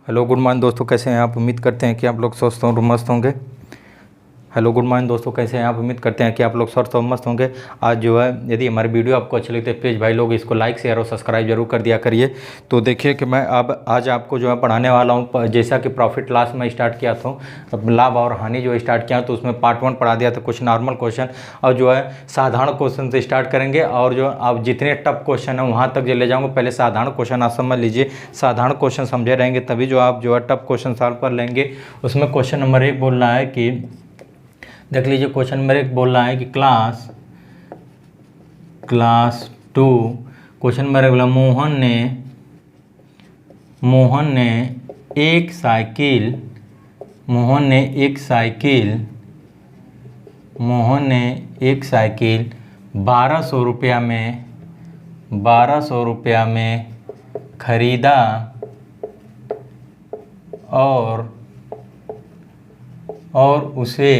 Hello good morning दोस्तों, कैसे हैं आप। उम्मीद करते हैं कि आप लोग स्वस्थ और मस्त होंगे। हेलो गुड मॉर्निंग दोस्तों, कैसे हैं आप। उम्मीद करते हैं कि आप लोग स्वस्थ और मस्त होंगे। आज जो है, यदि हमारी वीडियो आपको अच्छी लगती है प्लीज़ भाई लोग इसको लाइक शेयर और सब्सक्राइब जरूर कर दिया करिए। तो देखिए कि मैं अब आज आपको जो है पढ़ाने वाला हूँ, जैसा कि प्रॉफिट लॉस में स्टार्ट किया था, अब लाभ और हानि जो स्टार्ट किया तो उसमें पार्ट 1 पढ़ा दिया था, कुछ नॉर्मल क्वेश्चन और जो है साधारण क्वेश्चन से स्टार्ट करेंगे। और जो आप जितने टफ क्वेश्चन है वहाँ तक जो ले जाऊँगा। पहले साधारण क्वेश्चन आप समझ लीजिए, साधारण क्वेश्चन समझे रहेंगे तभी जो आप जो है टफ क्वेश्चन सॉल्व कर लेंगे। उसमें क्वेश्चन नंबर 1 बोल रहा है कि, देख लीजिए क्वेश्चन नंबर 1 बोल रहा है कि क्लास 2, क्वेश्चन नंबर 1 बोला मोहन ने एक साइकिल 1200 रुपया में खरीदा और उसे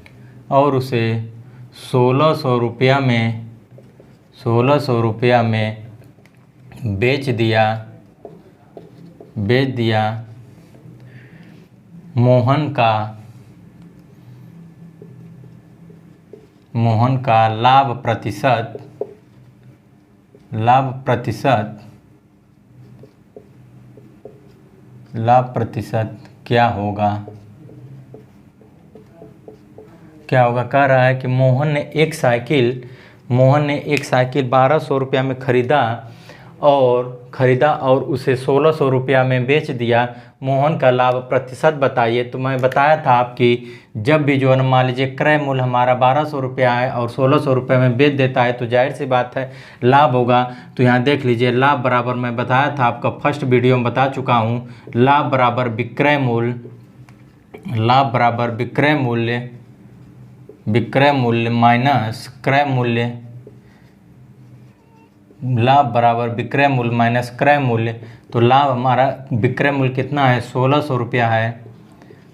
1600 रुपया में बेच दिया। मोहन का लाभ प्रतिशत क्या होगा। कह रहा है कि मोहन ने एक साइकिल 1200 रुपया में खरीदा और उसे 1600 रुपया में बेच दिया। मोहन का लाभ प्रतिशत बताइए। तो मैं बताया था आपकी, जब भी जो है मान लीजिए क्रय मूल्य हमारा 1200 रुपया है और 1600 रुपये में बेच देता है तो जाहिर सी बात है लाभ होगा। तो यहाँ देख लीजिए, लाभ बराबर मैं बताया था आपका फर्स्ट वीडियो में बता चुका हूँ, लाभ बराबर विक्रय मूल्य माइनस क्रय मूल्य। लाभ बराबर विक्रय मूल्य माइनस क्रय मूल्य। तो लाभ हमारा विक्रय मूल्य कितना है, 1600 रुपया है।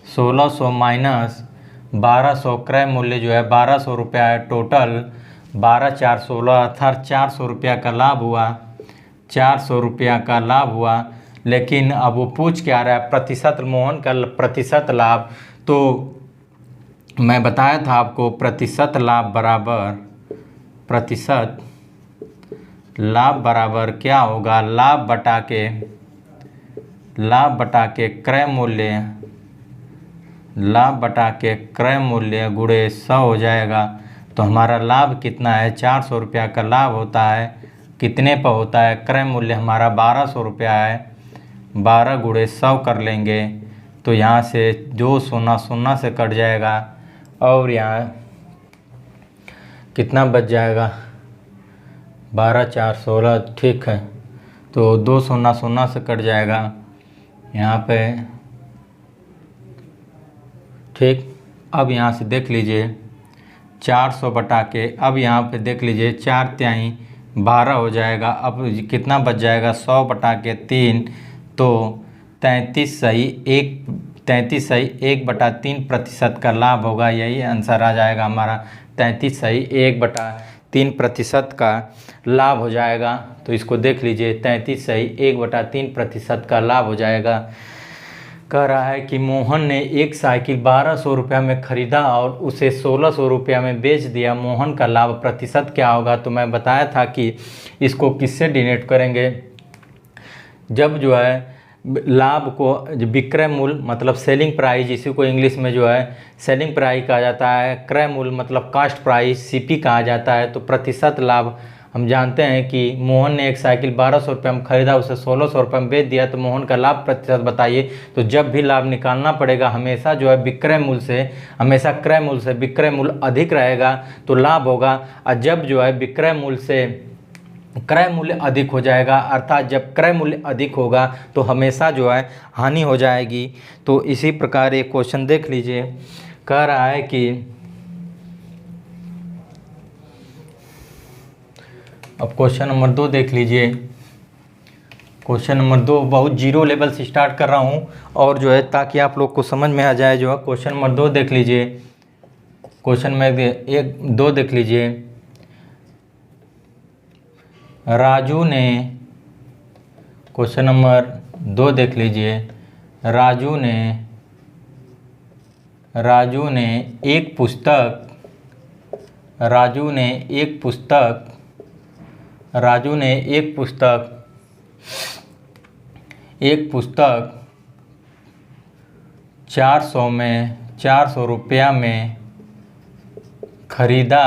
1600 माइनस 1200, क्रय मूल्य जो है 1200 रुपया है। टोटल 12 4 16 अर्थात 400 रुपया का लाभ हुआ। 400 रुपया का लाभ हुआ। लेकिन अब वो पूछ क्या रहा है, प्रतिशत, मोहन का प्रतिशत लाभ। तो मैं बताया था आपको प्रतिशत लाभ बराबर क्या होगा, लाभ बटा के क्रय मूल्य गुणे 100 हो जाएगा। तो हमारा लाभ कितना है, 400 रुपया का लाभ होता है। कितने पर होता है, क्रय मूल्य हमारा 1200 रुपया है। 12 गुणे 100 कर लेंगे तो यहाँ से 2 शून्य शून्य से कट जाएगा और यहाँ कितना बच जाएगा, 12 4 16, ठीक है। तो 2 शून्य शून्य से कट जाएगा यहाँ पे, ठीक। अब यहाँ से देख लीजिए 400 बटा के, अब यहाँ पे देख लीजिए 4 तिहाई 12 हो जाएगा। अब कितना बच जाएगा, 100 बटा के 3, तो 33 सही 1/3 प्रतिशत का लाभ होगा। यही आंसर आ जाएगा हमारा, 33 सही 1/3 प्रतिशत का लाभ हो जाएगा। तो इसको देख लीजिए, 33 सही 1/3 प्रतिशत का लाभ हो जाएगा। कह रहा है कि मोहन ने एक साइकिल 1200 रुपया में खरीदा और उसे 1600 रुपया में बेच दिया। मोहन का लाभ प्रतिशत क्या होगा। तो मैं बताया था कि इसको किससे डिनोट करेंगे, जब जो है लाभ को विक्रय मूल्य मतलब सेलिंग प्राइस, इसी को इंग्लिश में जो है सेलिंग प्राइस कहा जाता है, क्रय मूल्य मतलब कास्ट प्राइस सीपी कहा जाता है। तो प्रतिशत लाभ हम जानते हैं कि मोहन ने एक साइकिल 1200 रुपये में खरीदा, उसे 1600 रुपये में बेच दिया। तो मोहन का लाभ प्रतिशत बताइए। तो जब भी लाभ निकालना पड़ेगा हमेशा जो है विक्रय मूल्य से, हमेशा क्रय मूल्य से विक्रय मूल्य अधिक रहेगा तो लाभ होगा। और जब जो है विक्रय मूल्य से क्रय मूल्य अधिक हो जाएगा, अर्थात जब क्रय मूल्य अधिक होगा तो हमेशा जो है हानि हो जाएगी। तो इसी प्रकार एक क्वेश्चन देख लीजिए, कह रहा है कि, अब क्वेश्चन नंबर 2 देख लीजिए। क्वेश्चन नंबर 2 बहुत जीरो लेवल से स्टार्ट कर रहा हूँ और जो है ताकि आप लोग को समझ में आ जाए। जो है क्वेश्चन नंबर 2 देख लीजिए। क्वेश्चन में 1-2 देख लीजिए। राजू ने, क्वेश्चन नंबर 2 देख लीजिए, राजू ने एक पुस्तक राजू ने एक पुस्तक 400 रुपया में खरीदा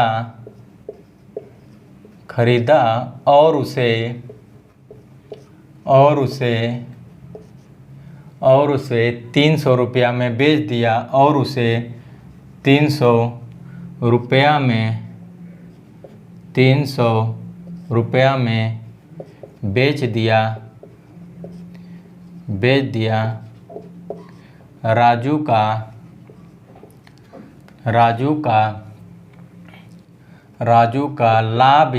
और उसे 300 रुपया में बेच दिया, और उसे 300 रुपया में बेच दिया। राजू का लाभ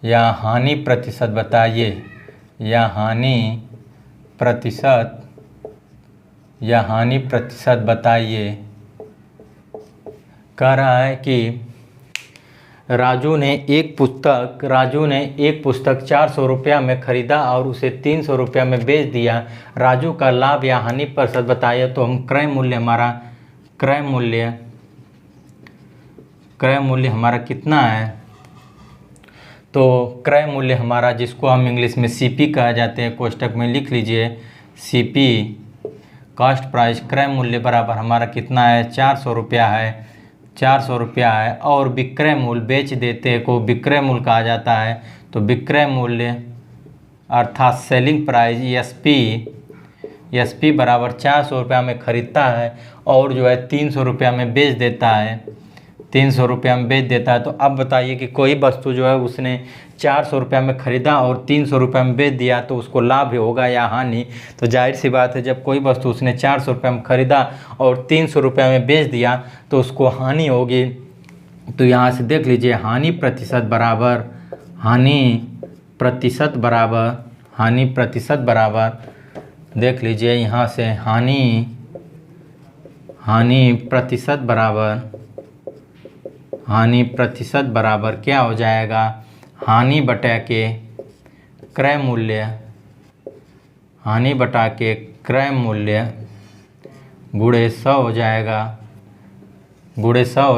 या हानि प्रतिशत बताइए। हानि प्रतिशत बताइए। कह रहा है कि राजू ने एक पुस्तक 400 रुपया में खरीदा और उसे 300 रुपया में बेच दिया। राजू का लाभ या हानि प्रतिशत बताइए। तो हम क्रय मूल्य हमारा कितना है? तो क्रय मूल्य हमारा, जिसको हम इंग्लिश में सीपी कहा जाते हैं, कोष्टक में लिख लीजिए सीपी, कॉस्ट प्राइस, क्रय मूल्य बराबर हमारा कितना है? 400 रुपया है। और विक्रय मूल्य, बेच देते को विक्रय मूल्य कहा जाता है। तो विक्रय मूल्य अर्थात सेलिंग प्राइस एसपी बराबर 400 रुपया में खरीदता है और जो है 300 रुपया में बेच देता है। तो अब बताइए कि कोई वस्तु जो है उसने 400 रुपया में खरीदा और 300 रुपया में बेच दिया, तो उसको लाभ होगा या हानि? तो जाहिर सी बात है, जब कोई वस्तु उसने 400 रुपया में खरीदा और 300 रुपया में बेच दिया तो उसको हानि होगी। तो यहाँ से देख लीजिए, हानि प्रतिशत बराबर देख लीजिए यहाँ से, हानि प्रतिशत बराबर क्या हो जाएगा? हानि बटा के क्रय मूल्य गुणे 100 हो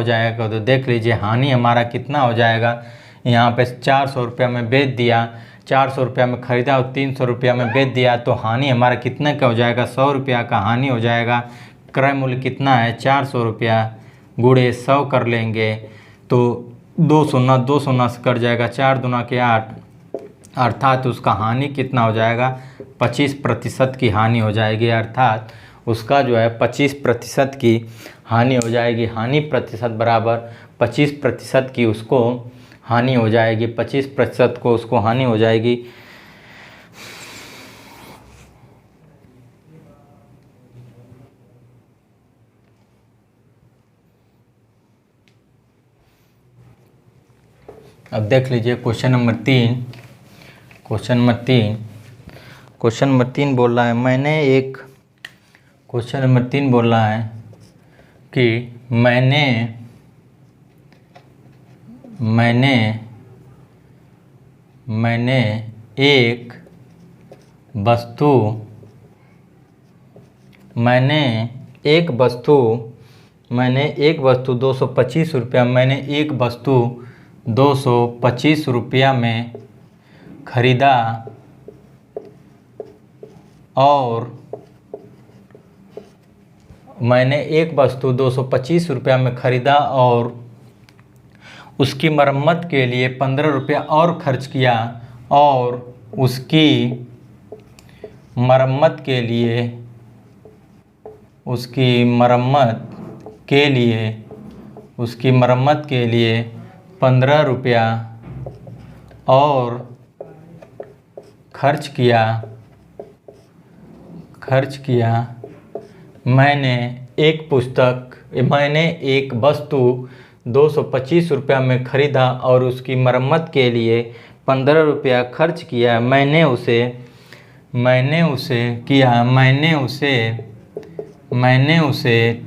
जाएगा। तो देख लीजिए हानि हमारा कितना हो जाएगा? यहाँ पे 400 रुपया में बेच दिया, 400 रुपया में खरीदा और 300 रुपया में बेच दिया, तो हानि हमारा कितने का हो जाएगा? 100 रुपया का हानि हो जाएगा। क्रय मूल्य कितना है? 400 रुपया गुणे 100 कर लेंगे तो 2 शून्य से कट जाएगा, 4 दूना के 8, अर्थात उसका हानि कितना हो जाएगा? 25% की हानि हो जाएगी। अर्थात उसका जो है 25% की हानि हो जाएगी। हानि प्रतिशत बराबर 25% की उसको हानि हो जाएगी। 25% को उसको हानि हो जाएगी। अब देख लीजिए क्वेश्चन नंबर 3 बोल रहा है, क्वेश्चन नंबर 3 बोल रहा है कि मैंने एक वस्तु 225 रुपया, मैंने एक वस्तु 225 रुपया में खरीदा और मैंने एक वस्तु 225 रुपया में खरीदा और उसकी मरम्मत के लिए 15 रुपया और खर्च किया, और उसकी मरम्मत के लिए 15 रुपया और खर्च किया। मैंने एक वस्तु 225 रुपया में खरीदा और उसकी मरम्मत के लिए 15 रुपया खर्च किया। मैंने उसे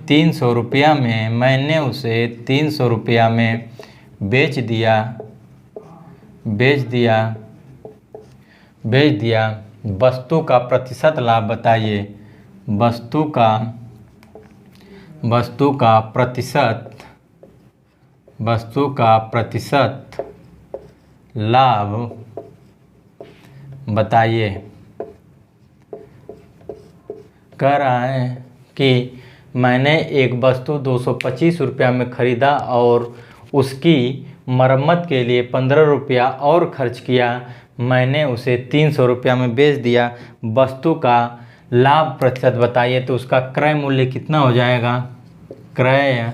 300 रुपया में बेच दिया। बेच दिया वस्तु का प्रतिशत लाभ बताइए। वस्तु का प्रतिशत लाभ बताइए। कह रहा है कि मैंने एक वस्तु 225 रुपया में ख़रीदा और उसकी मरम्मत के लिए 15 रुपया और खर्च किया। मैंने उसे 300 रुपया में बेच दिया। वस्तु का लाभ प्रतिशत बताइए। तो उसका क्रय मूल्य कितना हो जाएगा? क्रय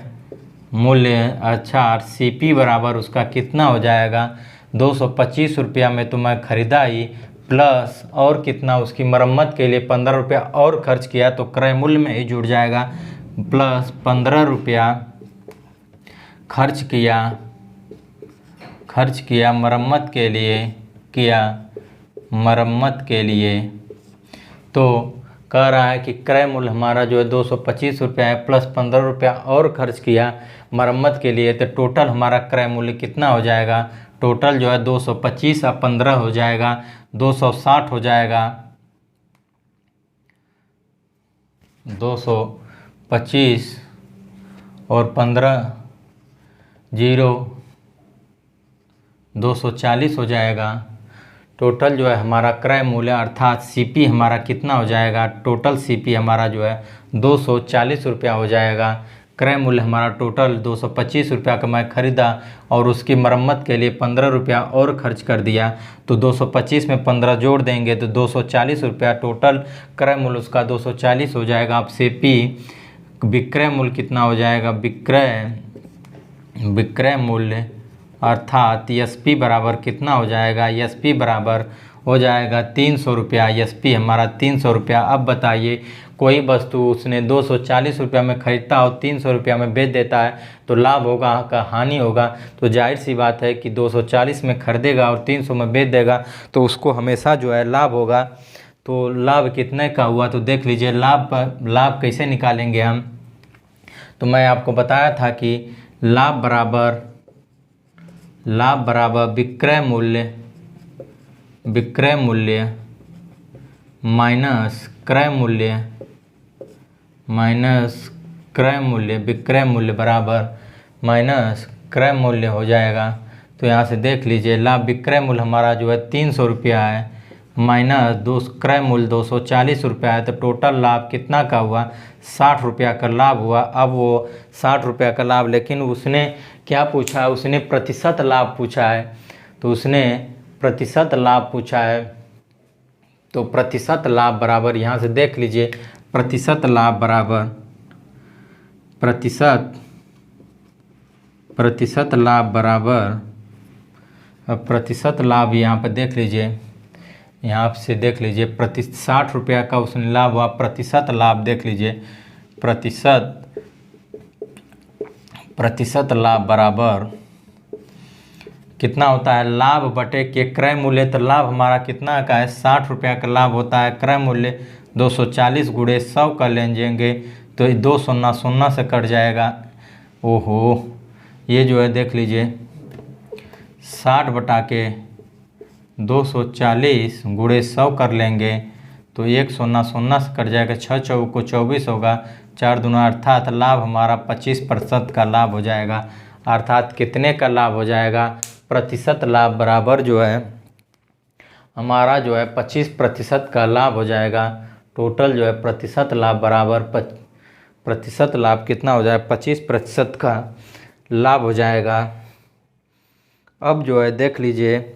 मूल्य अच्छा CP बराबर उसका कितना हो जाएगा? 225 रुपया में तो मैं ख़रीदा ही, प्लस और कितना उसकी मरम्मत के लिए 15 रुपया और खर्च किया, तो क्रय मूल्य में ही जुड़ जाएगा। प्लस 15 रुपया खर्च किया मरम्मत के लिए। तो कह रहा है कि क्रय मूल्य हमारा जो है 225 रुपया है, प्लस 15 रुपया और खर्च किया मरम्मत के लिए, तो टोटल हमारा क्रय मूल्य कितना हो जाएगा? टोटल जो है 225 और 15 हो जाएगा, 260 हो जाएगा। 225 और 15 0 240 हो जाएगा। टोटल जो है हमारा क्रय मूल्य अर्थात CP हमारा कितना हो जाएगा? टोटल CP हमारा जो है 240 रुपया हो जाएगा। क्रय मूल्य हमारा टोटल 225 रुपया का मैं ख़रीदा और उसकी मरम्मत के लिए 15 रुपया और खर्च कर दिया, तो 225 में 15 जोड़ देंगे तो 240 रुपया टोटल क्रय मूल्य उसका 240 हो जाएगा। अब CP विक्रय मूल्य कितना हो जाएगा? विक्रय मूल्य अर्थात SP बराबर कितना हो जाएगा? SP बराबर हो जाएगा 300 रुपया। SP हमारा 300 रुपया। अब बताइए, कोई वस्तु उसने 240 रुपया में ख़रीदता और 300 रुपया में बेच देता है, तो लाभ होगा का हानि होगा? तो जाहिर सी बात है कि 240 में खरीदेगा और 300 में बेच देगा, तो उसको हमेशा जो है लाभ होगा। तो लाभ कितने का हुआ? तो देख लीजिए लाभ कैसे निकालेंगे हम। तो मैं आपको बताया था कि लाभ बराबर विक्रय मूल्य माइनस क्रय मूल्य विक्रय मूल्य बराबर माइनस क्रय मूल्य हो जाएगा। तो यहाँ से देख लीजिए, लाभ विक्रय मूल्य हमारा जो है 300 रुपया है, माइनस क्रय मूल्य 240 रुपया है, तो टोटल लाभ कितना का हुआ? 60 रुपया का लाभ हुआ। अब वो 60 रुपया का लाभ, लेकिन उसने क्या पूछा है? उसने प्रतिशत लाभ पूछा है। तो उसने प्रतिशत लाभ पूछा है, तो प्रतिशत लाभ बराबर यहाँ से देख लीजिए, प्रतिशत लाभ बराबर प्रतिशत लाभ यहाँ पर देख लीजिए, यहाँ से देख लीजिए 60 रुपया का उसने लाभ हुआ। प्रतिशत लाभ देख लीजिए, प्रतिशत लाभ बराबर कितना होता है? लाभ बटे के क्रय मूल्य। तो लाभ हमारा कितना का है? 60 रुपया का लाभ होता है। क्रय मूल्य 240 गुणे 100 कर लेंगे, तो 2 शून्य शून्य से कट जाएगा। ओहो, ये जो है देख लीजिए 60 बटा के 240 गुणे 100 कर लेंगे, तो 1 शून्य शून्य से कट जाएगा। 6 चौक को 24 होगा, 4 दूना, अर्थात लाभ हमारा 25% का लाभ हो जाएगा। अर्थात कितने का लाभ हो जाएगा? प्रतिशत लाभ बराबर जो है हमारा जो है 25% का लाभ हो जाएगा। टोटल जो है प्रतिशत लाभ बराबर प्रतिशत लाभ कितना हो जाएगा? 25% का लाभ हो जाएगा। अब जो है देख लीजिए,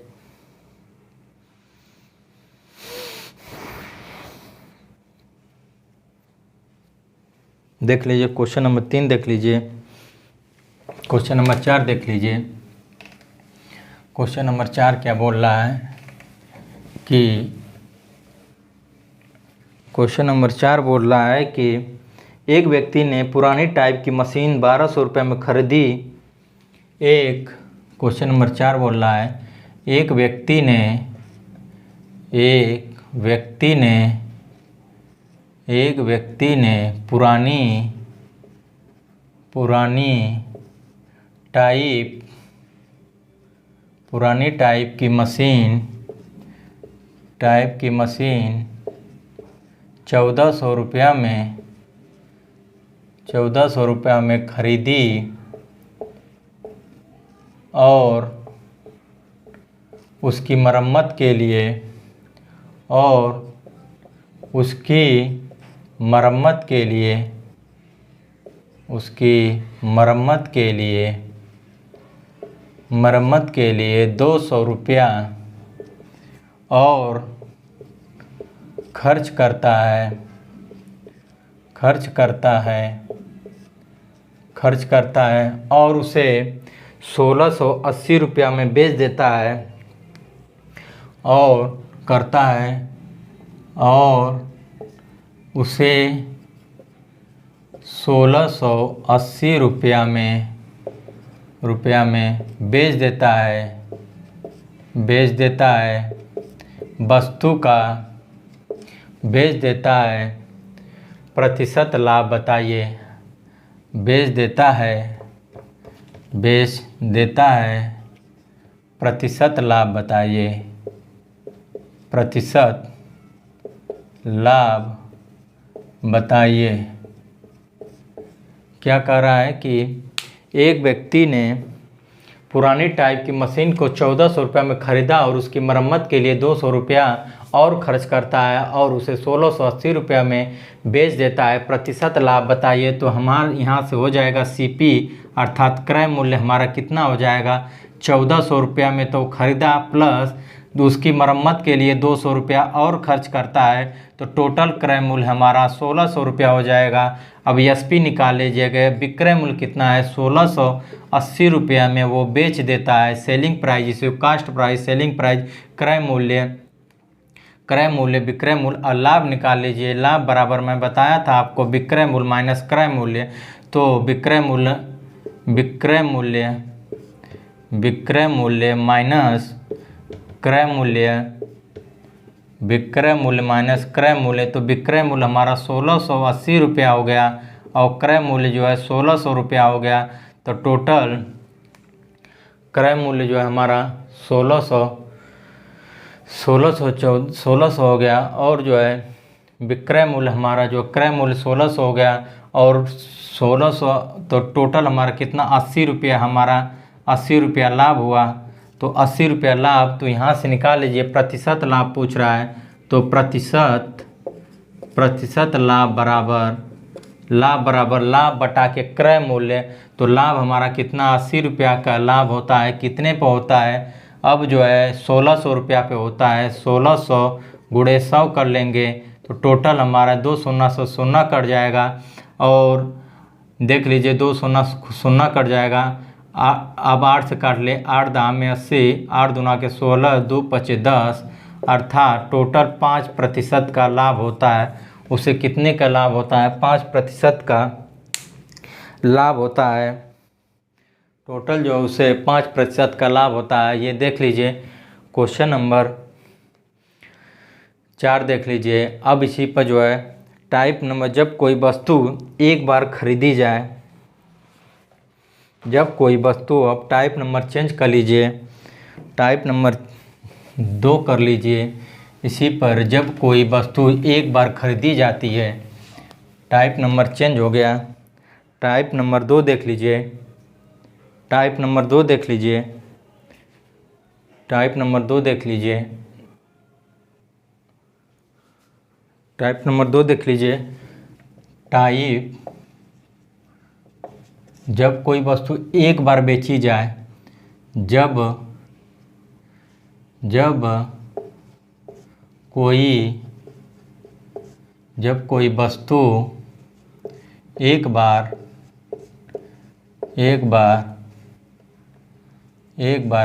क्वेश्चन नंबर 3 देख लीजिए, क्वेश्चन नंबर 4 देख लीजिए। क्वेश्चन नंबर 4 क्या बोल रहा है कि क्वेश्चन नंबर 4 बोल रहा है कि एक व्यक्ति ने पुरानी टाइप की मशीन 1200 रुपये में खरीदी। क्वेश्चन नंबर 4 बोल रहा है एक व्यक्ति ने पुरानी पुरानी टाइप की मशीन 1400 रुपया में 1400 रुपया में खरीदी और उसकी मरम्मत के लिए उसकी मरम्मत के लिए 200 रुपया और खर्च करता है और उसे 1680 रुपया में बेच देता है और उसे 1680 रुपया में बेच देता है वस्तु का बेच देता है। प्रतिशत लाभ बताइए। बेच देता है प्रतिशत लाभ बताइए। प्रतिशत लाभ बताइए। क्या कह रहा है कि एक व्यक्ति ने पुरानी टाइप की मशीन को 1400 रुपये में ख़रीदा और उसकी मरम्मत के लिए 200 रुपया और खर्च करता है और उसे 1680 रुपये में बेच देता है। प्रतिशत लाभ बताइए। तो हमारे यहाँ से हो जाएगा CP अर्थात क्रय मूल्य हमारा कितना हो जाएगा 1400 रुपया में तो ख़रीदा प्लस उसकी मरम्मत के लिए 200 रुपया और खर्च करता है तो टोटल क्रय मूल्य हमारा 1600 रुपया हो जाएगा। अब SP निकाल लीजिएगा। विक्रय मूल्य कितना है 1680 रुपया में वो बेच देता है। सेलिंग प्राइस जिसे कास्ट प्राइस, सेलिंग प्राइस, क्रय मूल्य, विक्रय मूल्य और लाभ निकाल लीजिए। लाभ बराबर मैं बताया था आपको विक्रय मूल्य माइनस क्रय मूल्य। तो विक्रय मूल्य माइनस क्रय मूल्य माइनस क्रय मूल्य तो विक्रय मूल्य हमारा 1680 रुपया हो गया और क्रय मूल्य जो है 1600 रुपया हो गया। तो टोटल क्रय मूल्य जो है हमारा 1600 हो गया और जो है विक्रय मूल्य हमारा जो क्रय मूल्य 1600 हो गया और 1600 तो टोटल हमारा कितना 80 रुपया हमारा 80 रुपया लाभ हुआ। तो 80 रुपया लाभ तो यहाँ से निकाल लीजिए। प्रतिशत लाभ पूछ रहा है तो प्रतिशत लाभ बराबर लाभ बटा के क्रय मूल्य। तो लाभ हमारा कितना 80 रुपया का लाभ होता है कितने पे होता है अब जो है 1600 रुपया पे होता है। 1600 गुणे 100 कर लेंगे तो टोटल हमारा 2 शून्य से शून्य कट जाएगा और देख लीजिए 2 शून्य शून्य कट जाएगा। अब 8 से काट ले 8 दाम में 80, 8 दूना के 16, 2 पचे 10 अर्थात टोटल 5% का लाभ होता है। उसे कितने का लाभ होता है 5% का लाभ होता है। टोटल जो उसे 5% का लाभ होता है। ये देख लीजिए क्वेश्चन नंबर 4 देख लीजिए। अब इसी पर जो है टाइप नंबर जब कोई वस्तु एक बार खरीदी जाए अब टाइप नंबर चेंज कर लीजिए। टाइप नंबर 2 कर लीजिए। इसी पर जब कोई वस्तु एक बार खरीदी जाती है टाइप नंबर चेंज हो गया। टाइप नंबर 2 देख लीजिए। टाइप नंबर 2 देख लीजिए। टाइप नंबर 2 देख लीजिए। टाइप नंबर 2 देख लीजिए। टाइप जब कोई वस्तु एक बार बेची जाए जब कोई वस्तु एक बार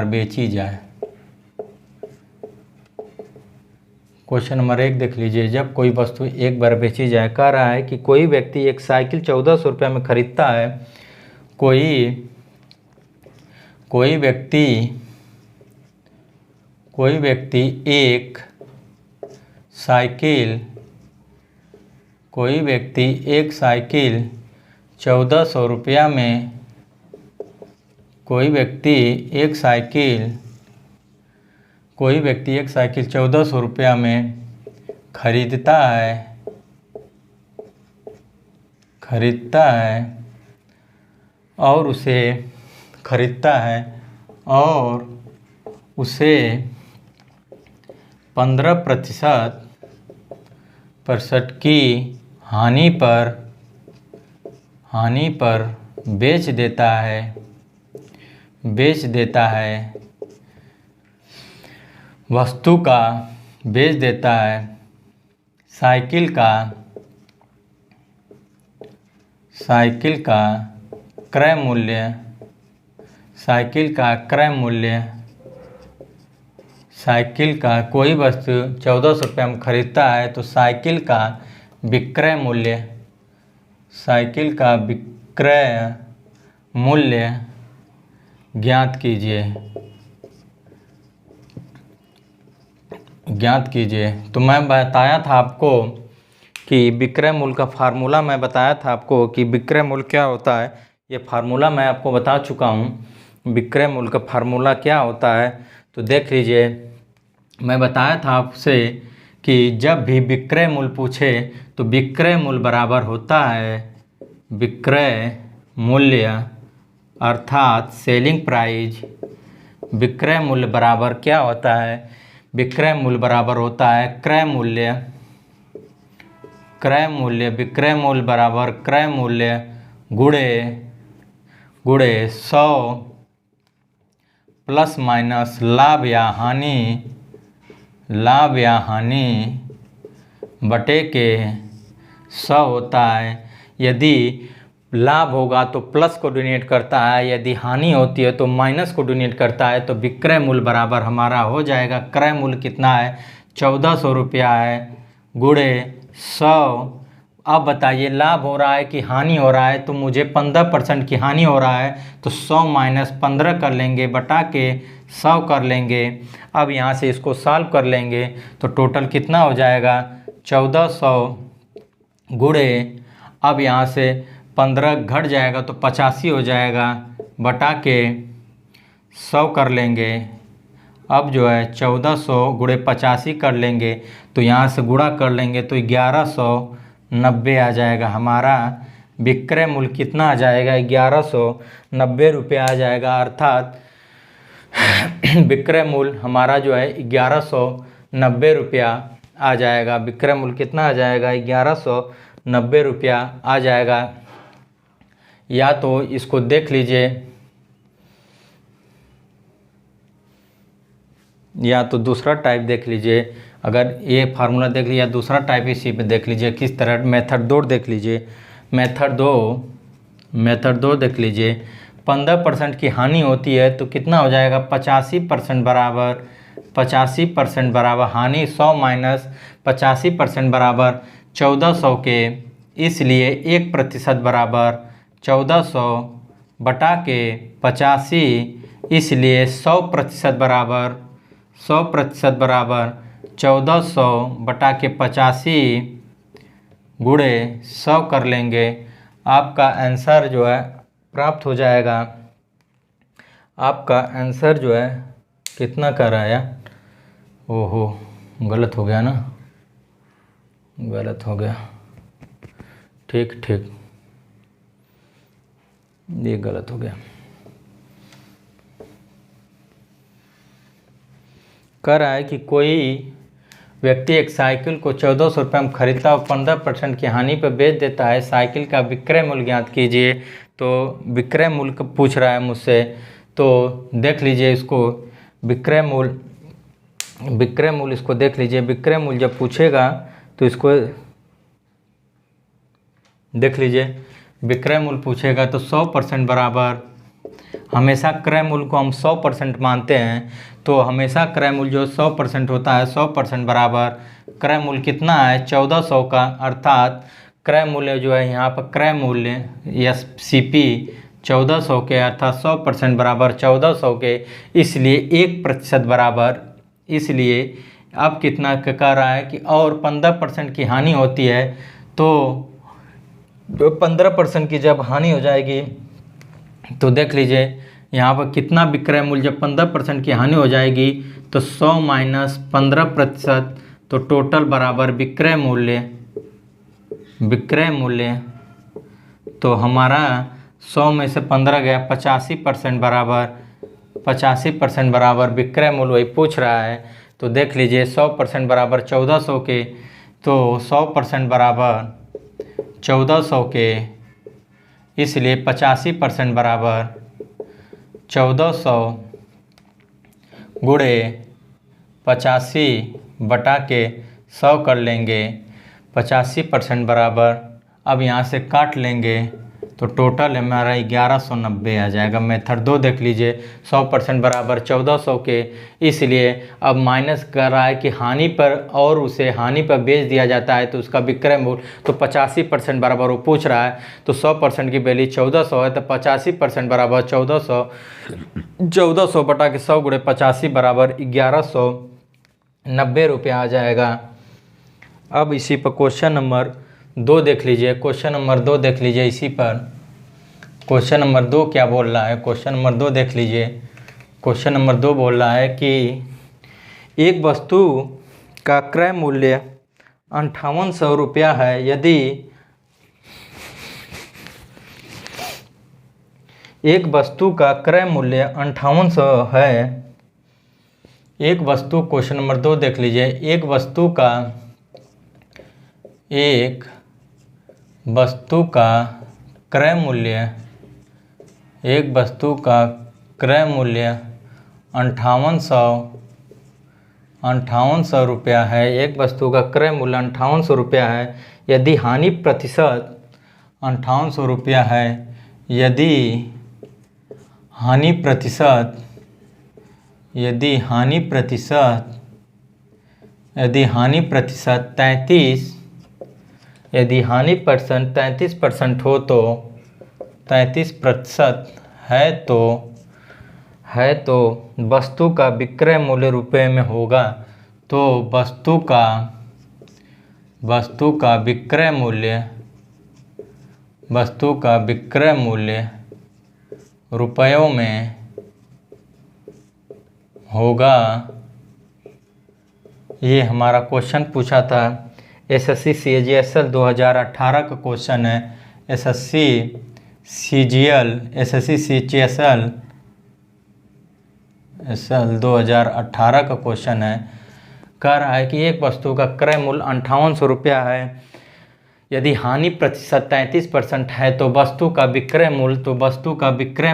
बेची जाए। क्वेश्चन नंबर 1 देख लीजिए। जब कोई वस्तु एक बार बेची जाए कह रहा है कि कोई व्यक्ति एक साइकिल 1400 रुपये में खरीदता है। कोई व्यक्ति एक साइकिल 1400 रुपया में कोई व्यक्ति एक साइकिल 1400 रुपया में खरीदता है और उसे 15% की हानि पर बेच देता है वस्तु का बेच देता है। साइकिल का क्रय मूल्य साइकिल का कोई वस्तु 1400 रुपये में खरीदता है तो साइकिल का विक्रय मूल्य ज्ञात कीजिए। तो मैं बताया था आपको कि विक्रय मूल्य का फार्मूला मैं बताया था आपको कि विक्रय मूल्य क्या होता है। ये फार्मूला मैं आपको बता चुका हूँ विक्रय मूल्य का फार्मूला क्या होता है। तो देख लीजिए, मैं बताया था आपसे कि जब भी विक्रय मूल्य पूछे तो विक्रय मूल्य बराबर होता है विक्रय मूल्य अर्थात सेलिंग प्राइस। विक्रय मूल्य बराबर क्या होता है? विक्रय मूल्य बराबर होता है क्रय मूल्य। विक्रय मूल्य बराबर क्रय मूल्य गुणे 100 प्लस माइनस लाभ या हानि बटे के 100 होता है। यदि लाभ होगा तो प्लस को डोनेट करता है, यदि हानि होती है तो माइनस को डोनेट करता है। तो विक्रय मूल्य बराबर हमारा हो जाएगा, क्रय मूल्य कितना है 1400 रुपया है गुणे 100। अब बताइए लाभ हो रहा है कि हानि हो रहा है? तो मुझे 15% की हानि हो रहा है तो 100 माइनस 15 कर लेंगे बटा के 100 कर लेंगे। अब यहाँ से इसको सॉल्व कर लेंगे तो टोटल कितना हो जाएगा 1400 गुणे, अब यहाँ से 15 घट जाएगा तो 85 हो जाएगा बटा के 100 कर लेंगे। अब जो है 1400 गुणे 85 कर लेंगे तो यहाँ से गुणा कर लेंगे तो 1190 आ जाएगा। हमारा विक्रय मूल्य कितना आ जाएगा 1190 रुपये आ जाएगा। अर्थात विक्रय मूल्य हमारा जो है 1190 रुपया आ जाएगा। विक्रय मूल्य कितना आ जाएगा 1190 रुपया आ जाएगा। या तो इसको देख लीजिए, या तो दूसरा टाइप देख लीजिए। अगर ये फार्मूला देख लीजिए, दूसरा टाइप इसी पे देख लीजिए किस तरह। मेथड 2 देख लीजिए। मेथड दो देख लीजिए। 15% की हानि होती है तो कितना हो जाएगा 85% बराबर हानि 100 माइनस 85% बराबर 1400 के, इसलिए 1% बराबर 1400 बटा के 85, इसलिए 100% बराबर 1400 बटा के 85 गुणे 100 कर लेंगे। आपका आंसर जो है प्राप्त हो जाएगा। आपका आंसर जो है कितना कर रहा है यार? ओहो, गलत हो गया ना, गलत हो गया। ठीक, ये गलत हो गया। कह रहा है कि कोई व्यक्ति एक साइकिल को 1400 रुपये में खरीदता और 15% की हानि पर बेच देता है। साइकिल का विक्रय मूल्य ज्ञात कीजिए। तो विक्रय मूल्य पूछ रहा है मुझसे, तो देख लीजिए इसको। विक्रय मूल्य इसको देख लीजिए। विक्रय मूल्य जब पूछेगा तो इसको देख लीजिए। विक्रय मूल्य पूछेगा तो 100% बराबर, हमेशा क्रय मूल्य को हम 100% मानते हैं, तो हमेशा क्रय मूल्य जो 100% होता है 100% बराबर क्रय मूल्य कितना है 1400 का। अर्थात क्रय मूल्य जो है यहाँ पर क्रय मूल्य SCP 1400 के, अर्थात 100% बराबर 1400 के, इसलिए 1% बराबर, इसलिए अब कितना कह रहा है कि और 15% की हानि होती है तो 15% की जब हानि हो जाएगी तो देख लीजिए यहाँ पर कितना विक्रय मूल्य, जब 15% की हानि हो जाएगी तो 100 माइनस 15%, तो टोटल बराबर विक्रय मूल्य तो हमारा 100 में से 15 गया, 85% बराबर विक्रय मूल्य वही पूछ रहा है। तो देख लीजिए 100% बराबर 1400 के, तो 100% बराबर 1400 के, इसलिए 85% बराबर 1400 गुणे 85 बटा के 100 कर लेंगे। 85% बराबर, अब यहाँ से काट लेंगे तो टोटल हमारा 1190 आ जाएगा। मेथड 2 देख लीजिए, 100% बराबर 1400 के, इसलिए अब माइनस कर रहा है कि हानि पर, और उसे हानि पर बेच दिया जाता है तो उसका विक्रय मूल्य, तो 85% बराबर वो पूछ रहा है, तो 100% की वैल्यू 1400 है, तो 85% बराबर 1400 बटा के 100 गुणे 85 बराबर 1190 रुपया आ जाएगा। अब इसी पर क्वेश्चन नंबर 2 देख लीजिए, क्वेश्चन नंबर 2 देख लीजिए। इसी पर क्वेश्चन नंबर 2 क्या बोल रहा है, क्वेश्चन नंबर 2 देख लीजिए। क्वेश्चन नंबर 2 बोल रहा है कि एक वस्तु का क्रय मूल्य 5800 रुपया है, यदि एक वस्तु का क्रय मूल्य 5800 है, एक वस्तु, क्वेश्चन नंबर 2 देख लीजिए, एक वस्तु का क्रय मूल्य 5800 रुपया है, एक वस्तु का क्रय मूल्य 5800 रुपया है, यदि हानि प्रतिशत 5800 रुपया है, यदि हानि प्रतिशत 33% हो, तो 33% है तो वस्तु का विक्रय मूल्य रुपये में होगा। तो वस्तु का विक्रय मूल्य रुपयों में होगा। ये हमारा क्वेश्चन पूछा था, एसएससी CGL 2018 का क्वेश्चन है। एसएससी CGL 2018 का क्वेश्चन है। कह रहा है कि एक वस्तु का क्रय मूल्य 5800 रुपया है, यदि हानि प्रतिशत 33% है, तो वस्तु का विक्रय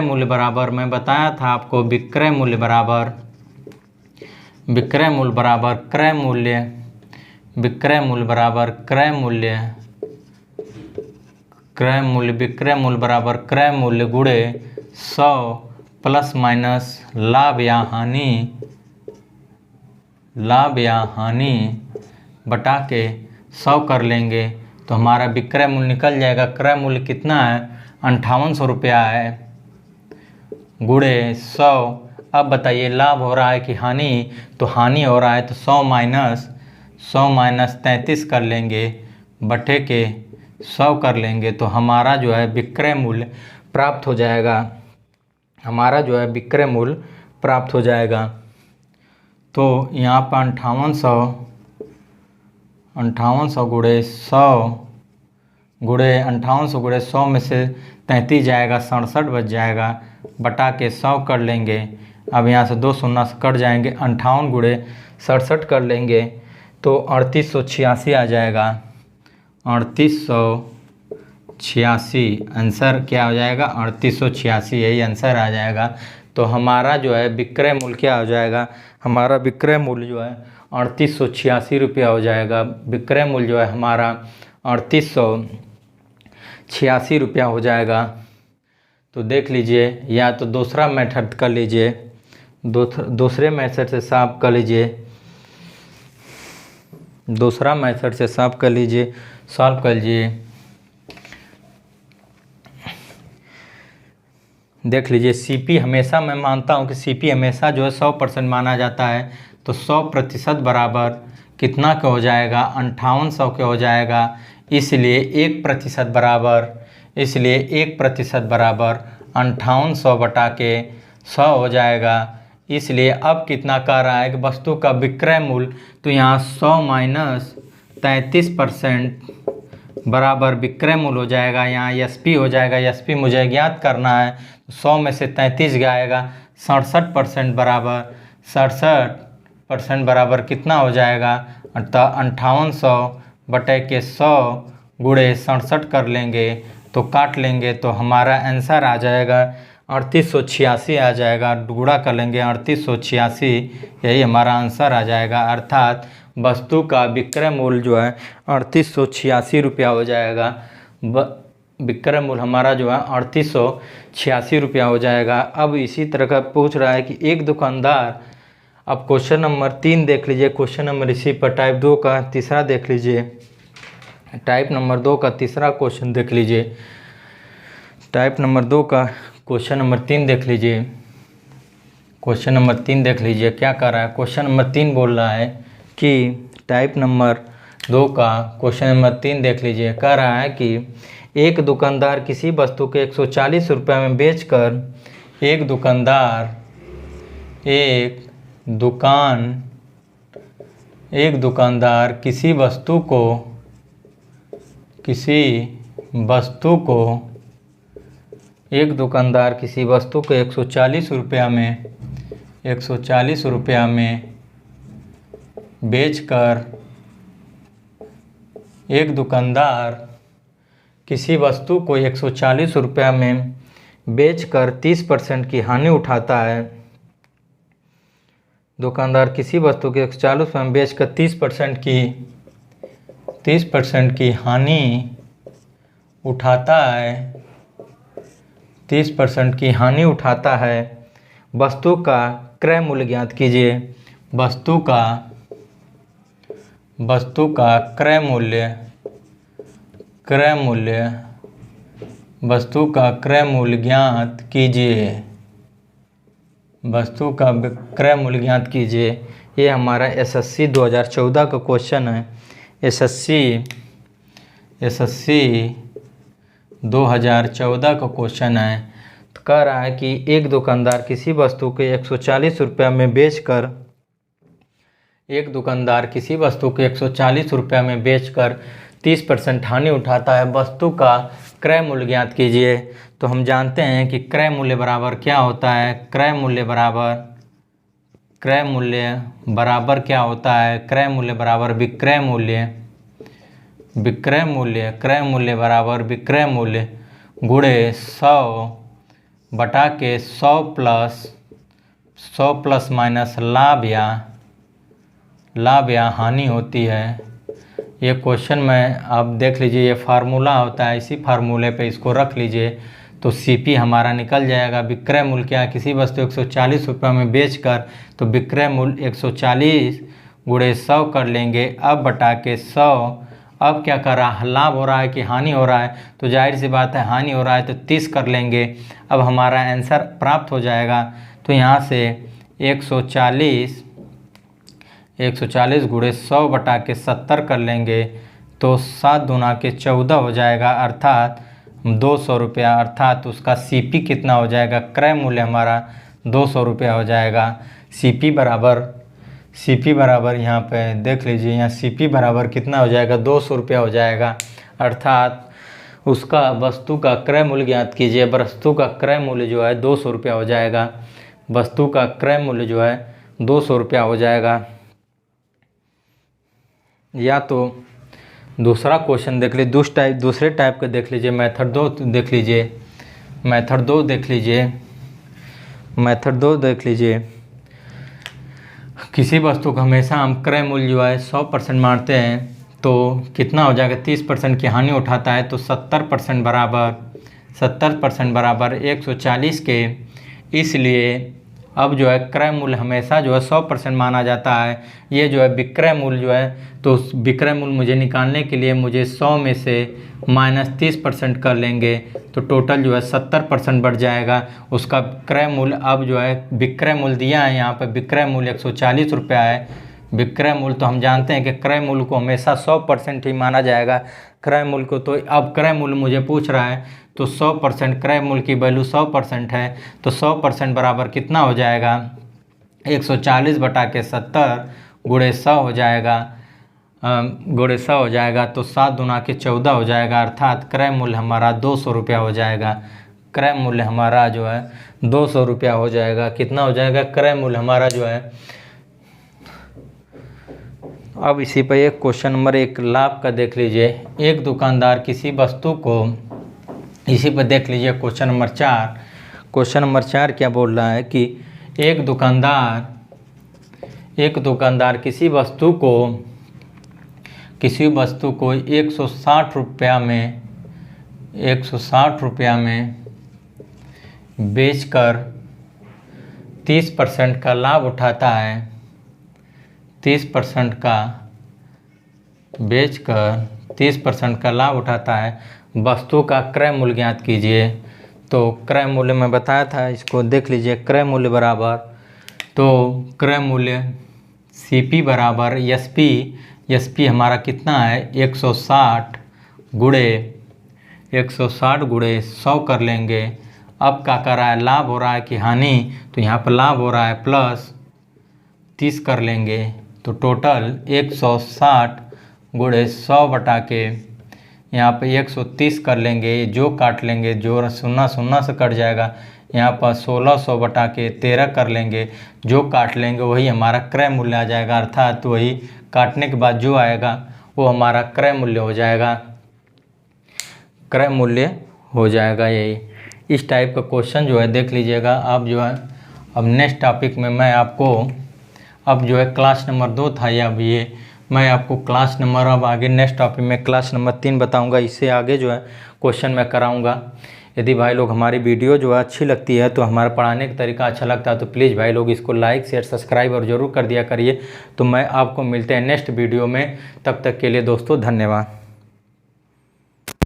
मूल्य बराबर, मैं बताया था आपको, विक्रय मूल्य बराबर क्रय मूल्य गुणे 100 प्लस माइनस लाभ या हानि बटा के 100 कर लेंगे, तो हमारा विक्रय मूल्य निकल जाएगा। क्रय मूल्य कितना है, 5800 रुपया है, गुणे 100। अब बताइए लाभ हो रहा है कि हानि, तो हानि हो रहा है, तो 100 माइनस 33 कर लेंगे, बटे के 100 कर लेंगे, तो हमारा जो है विक्रय मूल्य प्राप्त हो जाएगा। तो यहाँ पर 5800 गुणे 100 में से 33 जाएगा, 67 बच जाएगा, बटा के 100 कर लेंगे। अब यहाँ से 2 शून्य से कट जाएंगे, 58 गुणे 67 कर लेंगे, तो 3886 आ जाएगा। 3886 आंसर क्या हो जाएगा, 3886 यही आंसर आ जाएगा। तो हमारा जो है विक्रय मूल्य क्या हो जाएगा, हमारा विक्रय मूल्य जो है 3886 रुपया हो जाएगा। विक्रय मूल्य जो है हमारा 3886 रुपया हो जाएगा। तो देख लीजिए, या तो दूसरा मेथड कर लीजिए, दूसरे मेथड से साफ कर लीजिए, सॉल्व कर लीजिए। देख लीजिए, सीपी हमेशा, मैं मानता हूँ कि सीपी हमेशा जो है 100% माना जाता है, तो 100% बराबर कितना का हो जाएगा, 5800 के हो जाएगा। इसलिए 1% बराबर 5800 बटा के 100 हो जाएगा। इसलिए अब कितना कह रहा है कि वस्तु का विक्रय मूल्य, तो यहाँ 100 माइनस 33% बराबर विक्रय मूल्य हो जाएगा। यहाँ एसपी हो जाएगा, एसपी मुझे ज्ञात करना है। 100 में से 33 जाएगा, 67% बराबर 67% बराबर कितना हो जाएगा, अर्थात 5800 बटे के 100 गुणे 67 कर लेंगे तो काट लेंगे तो हमारा आंसर आ जाएगा 3886 आ जाएगा। गुणा कर लेंगे 3886, यही हमारा आंसर आ जाएगा। अर्थात वस्तु का विक्रय मूल्य जो है 3886 रुपया हो जाएगा। विक्रय मूल्य हमारा जो है 3886 रुपया हो जाएगा। अब इसी तरह का पूछ रहा है कि एक दुकानदार, अब क्वेश्चन नंबर 3 देख लीजिए। क्वेश्चन नंबर इसी पर टाइप 2 का तीसरा देख लीजिए। टाइप नंबर 2 का तीसरा क्वेश्चन देख लीजिए। टाइप नंबर 2 का क्वेश्चन नंबर 3 देख लीजिए। क्वेश्चन नंबर 3 देख लीजिए क्या कर रहा है। क्वेश्चन नंबर 3 बोल रहा है कि टाइप नंबर 2 का क्वेश्चन नंबर 3 देख लीजिए। कह रहा है कि एक दुकानदार किसी वस्तु के 140 रुपये में बेचकर एक दुकानदार किसी वस्तु को 140 रुपया में बेचकर एक दुकानदार किसी वस्तु को 140 रुपया में बेचकर 30% की हानि उठाता है। दुकानदार किसी वस्तु के 140 रुपये में बेचकर 30% की हानि उठाता है। वस्तु का क्रय मूल्य ज्ञात कीजिए। वस्तु का क्रय मूल्य ज्ञात कीजिए। ये हमारा एसएससी 2014 का क्वेश्चन है। एसएससी 2014 का क्वेश्चन है। तो कह रहा है कि एक दुकानदार किसी वस्तु के 140 रुपये में बेचकर 30% हानि उठाता है। वस्तु का क्रय मूल्य ज्ञात कीजिए। तो हम जानते हैं कि क्रय मूल्य बराबर क्या होता है। क्रय मूल्य बराबर क्या होता है। क्रय मूल्य बराबर विक्रय मूल्य बराबर विक्रय मूल्य गुणे 100 बटा के 100 प्लस माइनस लाभ या हानि होती है। ये क्वेश्चन में आप देख लीजिए, ये फार्मूला होता है। इसी फार्मूले पे इसको रख लीजिए तो सीपी हमारा निकल जाएगा। विक्रय मूल्य क्या है, किसी वस्तु 140 रुपये में बेचकर, तो विक्रय मूल्य 140 गुणे 100 कर लेंगे। अब बटा के 100, अब क्या कर रहा है, लाभ हो रहा है कि हानि हो रहा है, तो जाहिर सी बात है हानि हो रहा है तो 30 कर लेंगे। अब हमारा आंसर प्राप्त हो जाएगा। तो यहाँ से 140 गुणे 100 बटा के 70 कर लेंगे तो 7 दूना के 14 हो जाएगा, अर्थात 200 रुपया। अर्थात उसका सीपी कितना हो जाएगा, क्रय मूल्य हमारा 200 रुपया हो जाएगा। सीपी बराबर यहाँ पे देख लीजिए, यहाँ सीपी बराबर कितना हो जाएगा, 200 रुपया हो जाएगा। अर्थात उसका वस्तु का क्रय मूल्य ज्ञात कीजिए। वस्तु का क्रय मूल्य जो है 200 रुपया हो जाएगा। वस्तु का क्रय मूल्य जो है 200 रुपया हो जाएगा। या तो दूसरा क्वेश्चन देख लीजिए, दूसरे टाइप का देख लीजिए। मेथड 2 देख लीजिए। किसी वस्तु का हमेशा हम क्रय मूल्य जो है 100% मानते हैं तो कितना हो जाएगा, 30% की हानि उठाता है तो 70% बराबर 140 के। इसलिए अब जो है क्रय मूल्य हमेशा जो है 100% माना जाता है। ये जो है विक्रय मूल्य जो है, तो विक्रय मूल्य मुझे निकालने के लिए मुझे 100 में से माइनस 30% कर लेंगे तो टोटल जो है 70% बढ़ जाएगा। उसका क्रय मूल्य अब जो है विक्रय मूल्य दिया है यहाँ पर, विक्रय मूल्य 140 रुपया है। विक्रय मूल्य तो हम जानते हैं कि क्रय मूल्य को हमेशा 100% ही माना जाएगा क्रय मूल्य को। तो अब क्रय मूल्य मुझे पूछ रहा है तो 100% क्रय मूल्य की वैल्यू 100% है, तो 100% बराबर कितना हो जाएगा, 140/70 गुणे 100 हो जाएगा, गुणे 100 हो जाएगा, तो 7 दूना के 14 हो जाएगा, अर्थात क्रय मूल्य हमारा 200 रुपया हो जाएगा। क्रय मूल्य हमारा जो है 200 रुपया हो जाएगा। कितना हो जाएगा क्रय मूल्य हमारा जो है। अब इसी पर एक क्वेश्चन नंबर 1 लाभ का देख लीजिए। एक दुकानदार किसी वस्तु को, इसी पर देख लीजिए क्वेश्चन नंबर 4। क्वेश्चन नंबर 4 क्या बोल रहा है कि एक दुकानदार किसी वस्तु को 160 रुपया में बेचकर 30% का लाभ उठाता है, 30% का बेचकर 30% का लाभ उठाता है। वस्तु का क्रय मूल्य ज्ञात कीजिए। तो क्रय मूल्य में बताया था, इसको देख लीजिए। क्रय मूल्य बराबर, तो क्रय मूल्य CP बराबर SP हमारा कितना है 160 गुणे 100 कर लेंगे। अब क्या कर रहा है, लाभ हो रहा है कि हानि, तो यहाँ पर लाभ हो रहा है प्लस 30 कर लेंगे, तो टोटल 160 गुणे 100 बटा के यहाँ पे 130 कर लेंगे, जो काट लेंगे, जो 0 से कट जाएगा। यहाँ पर 1600 बटा के 13 कर लेंगे, जो काट लेंगे वही हमारा क्रय मूल्य आ जाएगा, अर्थात वही काटने के बाद जो आएगा वो हमारा क्रय मूल्य हो जाएगा, क्रय मूल्य हो जाएगा। यही इस टाइप का क्वेश्चन जो है देख लीजिएगा आप जो है। अब नेक्स्ट टॉपिक में मैं आपको, अब जो है क्लास नंबर 2 था या अब ये मैं आपको क्लास नंबर, अब आगे नेक्स्ट टॉपिक में क्लास नंबर 3 बताऊंगा। इससे आगे जो है क्वेश्चन मैं कराऊंगा। यदि भाई लोग हमारी वीडियो जो है अच्छी लगती है, तो हमारा पढ़ाने का तरीका अच्छा लगता है, तो प्लीज़ भाई लोग इसको लाइक शेयर सब्सक्राइब और ज़रूर कर दिया करिए। तो मैं आपको मिलते हैं नेक्स्ट वीडियो में, तब तक के लिए दोस्तों धन्यवाद।